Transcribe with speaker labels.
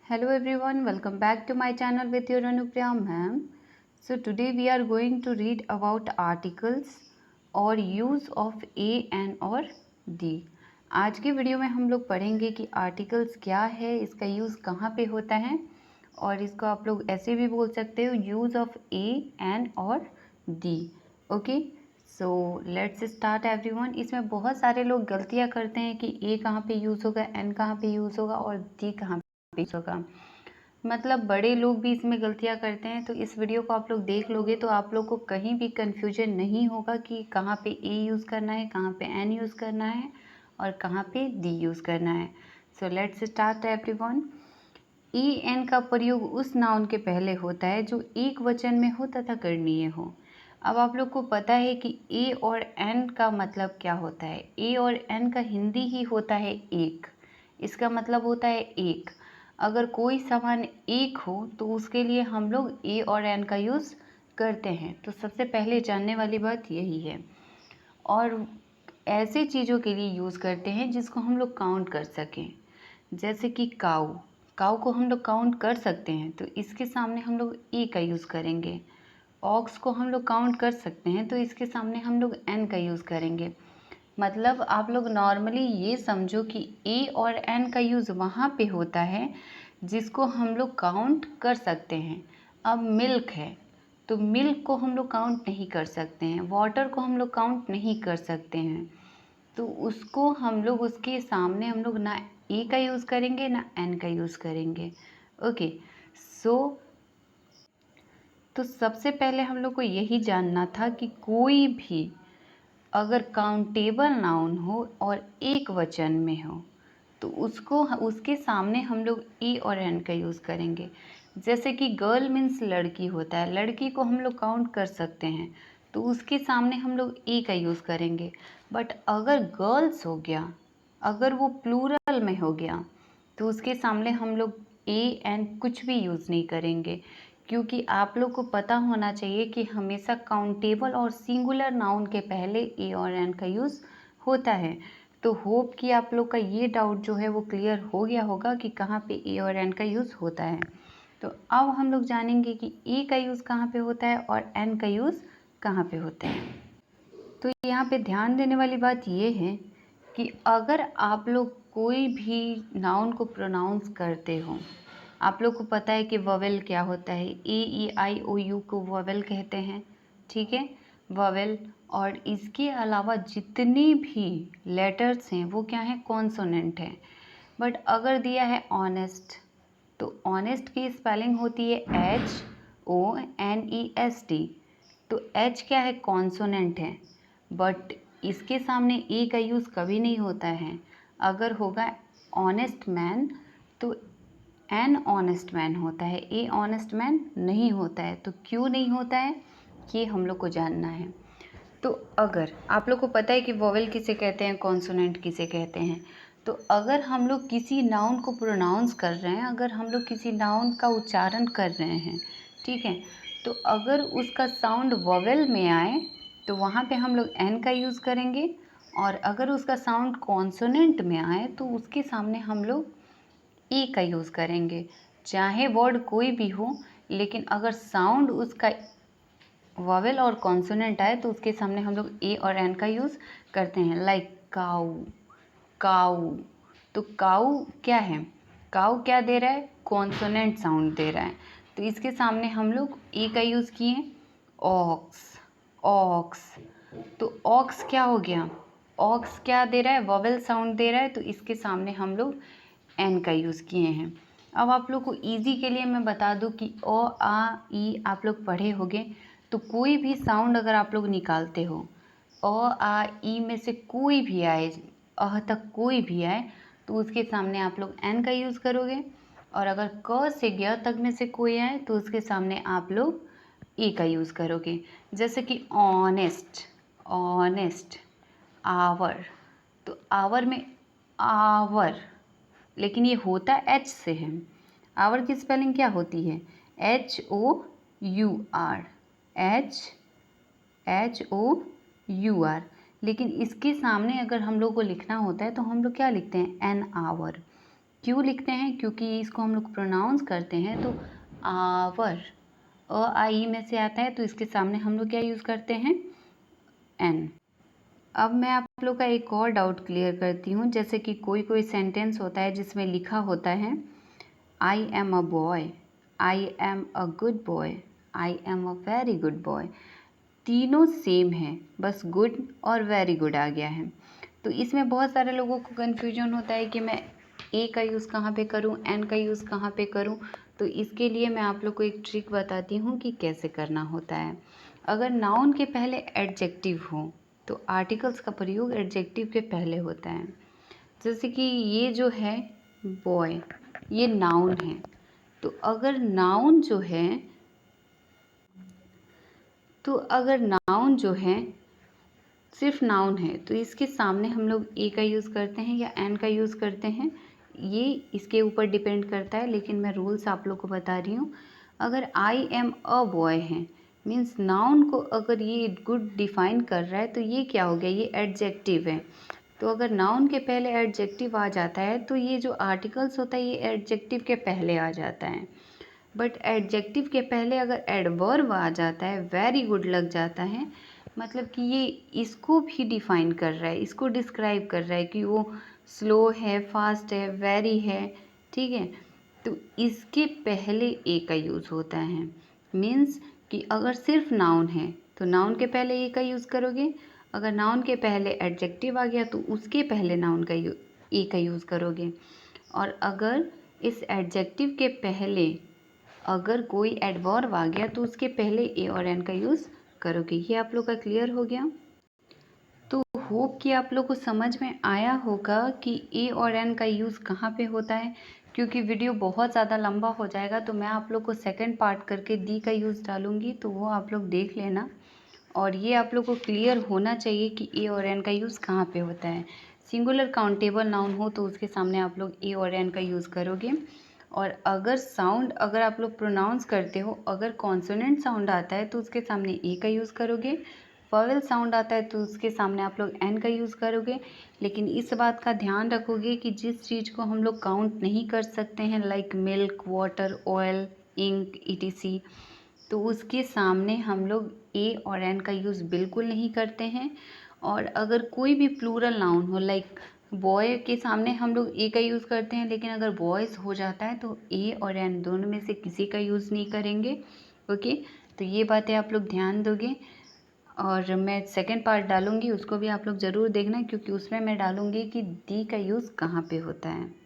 Speaker 1: Hello everyone, welcome back to my channel with your Anupriya ma'am. So today we are going to read about articles or use of a, an और the. आज की video में हम लोग पढ़ेंगे कि articles क्या है, इसका यूज़ कहाँ पे होता है और इसको आप लोग ऐसे भी बोल सकते हो यूज़ ऑफ ए, एन और the. Okay, so let's start everyone. इसमें बहुत सारे लोग गलतियाँ करते हैं कि ए कहाँ पे यूज़ होगा, एन कहाँ पे यूज़ होगा और दी कहाँ होगा. मतलब बड़े लोग भी इसमें गलतियां करते हैं. तो इस वीडियो को आप लोग देख लोगे तो आप लोग को कहीं भी कन्फ्यूजन नहीं होगा कि कहाँ पे ए यूज़ करना है, कहाँ पे एन यूज़ करना है और कहाँ पे दी यूज़ करना है. So let's start everyone. E N का प्रयोग उस नाउन के पहले होता है जो एक वचन में हो तथा गणनीय हो. अब आप लोग को पता है कि ए और एन का मतलब क्या होता है. ए और एन का हिंदी ही होता है एक. इसका मतलब होता है एक. अगर कोई सामान एक हो तो उसके लिए हम लोग ए और एन का यूज़ करते हैं. तो सबसे पहले जानने वाली बात यही है. और ऐसे चीज़ों के लिए यूज़ करते हैं जिसको हम लोग काउंट कर सकें. जैसे कि काऊ. काऊ को हम लोग काउंट कर सकते हैं तो इसके सामने हम लोग ए का यूज़ करेंगे. ऑक्स को हम लोग काउंट कर सकते हैं तो इसके सामने हम लोग एन का यूज़ करेंगे. मतलब आप लोग नॉर्मली ये समझो कि ए और एन का यूज़ वहाँ पे होता है जिसको हम लोग काउंट कर सकते हैं. अब मिल्क है तो मिल्क को हम लोग काउंट नहीं कर सकते हैं. वाटर को हम लोग काउंट नहीं कर सकते हैं. तो उसको हम लोग उसके सामने हम लोग ना ए का यूज़ करेंगे ना एन का यूज़ करेंगे. ओके, सो तो सबसे पहले हम लोग को यही जानना था कि कोई भी अगर काउंटेबल नाउन हो और एक वचन में हो तो उसको उसके सामने हम लोग ए और एन का यूज़ करेंगे. जैसे कि गर्ल मीन्स लड़की होता है, लड़की को हम लोग काउंट कर सकते हैं तो उसके सामने हम लोग ए का यूज़ करेंगे. बट अगर गर्ल्स हो गया, अगर वो प्लूरल में हो गया तो उसके सामने हम लोग ए एन कुछ भी यूज़ नहीं करेंगे. क्योंकि आप लोग को पता होना चाहिए कि हमेशा काउंटेबल और सिंगुलर नाउन के पहले ए और एन का यूज़ होता है. तो होप कि आप लोग का ये डाउट जो है वो क्लियर हो गया होगा कि कहाँ पे ए और एन का यूज़ होता है. तो अब हम लोग जानेंगे कि ए का यूज़ कहाँ पे होता है और एन का यूज़ कहाँ पे होता है. तो यहाँ पे ध्यान देने वाली बात ये है कि अगर आप लोग कोई भी नाउन को प्रोनाउंस करते हो, आप लोग को पता है कि वोवेल क्या होता है. ए ई आई ओ यू को वोवेल कहते हैं. ठीक है, वोवेल. और इसके अलावा जितने भी लेटर्स हैं वो क्या हैं, कॉन्सोनेंट हैं. बट अगर दिया है ऑनेस्ट तो ऑनेस्ट की स्पेलिंग होती है HONEST. तो एच क्या है, कॉन्सोनेंट है. बट इसके सामने ए का यूज़ कभी नहीं होता है. अगर होगा ऑनेस्ट मैन तो एन ऑनेस्ट मैन होता है, ए ऑनेस्ट मैन नहीं होता है. तो क्यों नहीं होता है ये हम लोग को जानना है. तो अगर आप लोग को पता है कि वोवेल किसे कहते हैं, कॉन्सोनेंट किसे कहते हैं, तो अगर हम लोग किसी नाउन को प्रोनाउंस कर रहे हैं, अगर हम लोग किसी नाउन का उच्चारण कर रहे हैं, ठीक है, तो अगर उसका साउंड वोवेल में आए तो वहाँ पे हम लोग एन का यूज़ करेंगे. और अगर उसका साउंड कॉन्सोनेंट में आए तो उसके सामने हम लोग ए का यूज़ करेंगे. चाहे वर्ड कोई भी हो लेकिन अगर साउंड उसका वोवेल और कॉन्सोनेंट आए तो उसके सामने हम लोग ए और एन का यूज़ करते हैं. लाइक काऊ. काऊ तो काऊ क्या है, काऊ क्या दे रहा है, कॉन्सोनेंट साउंड दे रहा है. तो इसके सामने हम लोग ए का यूज़ किए. ऑक्स. ऑक्स तो ऑक्स क्या हो गया, ऑक्स क्या दे रहा है, वोवेल साउंड दे रहा है. तो इसके सामने हम लोग एन का यूज़ किए हैं. अब आप लोग को इजी के लिए मैं बता दूं कि ओ आ ई आप लोग पढ़े होंगे. तो कोई भी साउंड अगर आप लोग निकालते हो, अ आ ई में से कोई भी आए, अह तक कोई भी आए तो उसके सामने आप लोग एन का यूज़ करोगे. और अगर क से ग तक में से कोई आए तो उसके सामने आप लोग ए का यूज़ करोगे. जैसे कि ऑनेस्ट. ऑनेस्ट. आवर. तो आवर में आवर, लेकिन ये होता एच से है. आवर की स्पेलिंग क्या होती है, HOUR. HOUR. लेकिन इसके सामने अगर हम लोग को लिखना होता है तो हम लोग क्या लिखते हैं, एन आवर. क्यों लिखते हैं? क्योंकि इसको हम लोग प्रोनाउंस करते हैं तो आवर आई में से आता है, तो इसके सामने हम लोग क्या यूज़ करते हैं? एन। अब मैं आप लोग का एक और डाउट क्लियर करती हूँ। जैसे कि कोई कोई सेंटेंस होता है जिसमें लिखा होता है I am a boy, I am a good boy, I am a very good boy. तीनों सेम है, बस गुड और वेरी गुड आ गया है। तो इसमें बहुत सारे लोगों को कन्फ्यूजन होता है कि मैं ए का यूज़ कहाँ पे करूँ, एन का यूज़ कहाँ पे करूँ। तो इसके लिए मैं आप लोग को एक ट्रिक बताती हूँ कि कैसे करना होता है। अगर नाउन के पहले एडजेक्टिव हो तो आर्टिकल्स का प्रयोग एडजेक्टिव के पहले होता है। जैसे कि ये जो है बॉय, ये नाउन है। तो अगर नाउन जो है सिर्फ नाउन है तो इसके सामने हम लोग ए का यूज़ करते हैं या एन का यूज़ करते हैं, ये इसके ऊपर डिपेंड करता है। लेकिन मैं रूल्स आप लोग को बता रही हूँ। अगर आई एम अ बॉय है मीन्स नाउन को अगर ये गुड डिफाइन कर रहा है तो ये क्या हो गया? ये एडजेक्टिव है। तो अगर नाउन के पहले एडजेक्टिव आ जाता है तो ये जो आर्टिकल्स होता है ये एडजेक्टिव के पहले आ जाता है। बट एडजेक्टिव के पहले अगर एडवर्ब आ जाता है, वेरी गुड लग जाता है, मतलब कि ये इसको भी डिफाइन कर रहा है, इसको डिस्क्राइब कर रहा है कि वो स्लो है, फास्ट है, वेरी है, ठीक है। तो इसके पहले ए का यूज़ होता है। मीन्स कि अगर सिर्फ नाउन है तो नाउन के पहले ए का यूज़ करोगे। अगर नाउन के पहले एडजेक्टिव आ गया तो उसके पहले नाउन का ए का यूज़ करोगे। और अगर इस एडजेक्टिव के पहले अगर कोई एडवर्ब आ गया तो उसके पहले ए और एन का यूज़ करोगे। ये आप लोग का क्लियर हो गया? तो होप कि आप लोग को समझ में आया होगा कि ए और एन का यूज़ कहाँ पे होता है। क्योंकि वीडियो बहुत ज़्यादा लंबा हो जाएगा तो मैं आप लोग को सेकंड पार्ट करके दी का यूज़ डालूँगी, तो वो आप लोग देख लेना। और ये आप लोग को क्लियर होना चाहिए कि ए और एन का यूज़ कहाँ पे होता है। सिंगुलर काउंटेबल नाउन हो तो उसके सामने आप लोग ए और एन का यूज़ करोगे। और अगर आप लोग प्रोनाउंस करते हो, अगर कॉन्सोनेंट साउंड आता है तो उसके सामने ए का यूज़ करोगे। वॉवेल साउंड आता है तो उसके सामने आप लोग एन का यूज़ करोगे। लेकिन इस बात का ध्यान रखोगे कि जिस चीज़ को हम लोग काउंट नहीं कर सकते हैं like milk, water, oil, ink, ETC, तो उसके सामने हम लोग ए और एन का यूज़ बिल्कुल नहीं करते हैं। और अगर कोई भी प्लूरल नाउन हो लाइक बॉय के सामने हम लोग ए का यूज़ करते हैं, लेकिन अगर बॉयज़ हो जाता है तो ए और एन दोनों में से किसी का यूज़ नहीं करेंगे। ओके, तो ये बातें आप लोग ध्यान दोगे। और मैं सेकंड पार्ट डालूँगी, उसको भी आप लोग ज़रूर देखना क्योंकि उसमें मैं डालूँगी कि दी का यूज़ कहाँ पे होता है।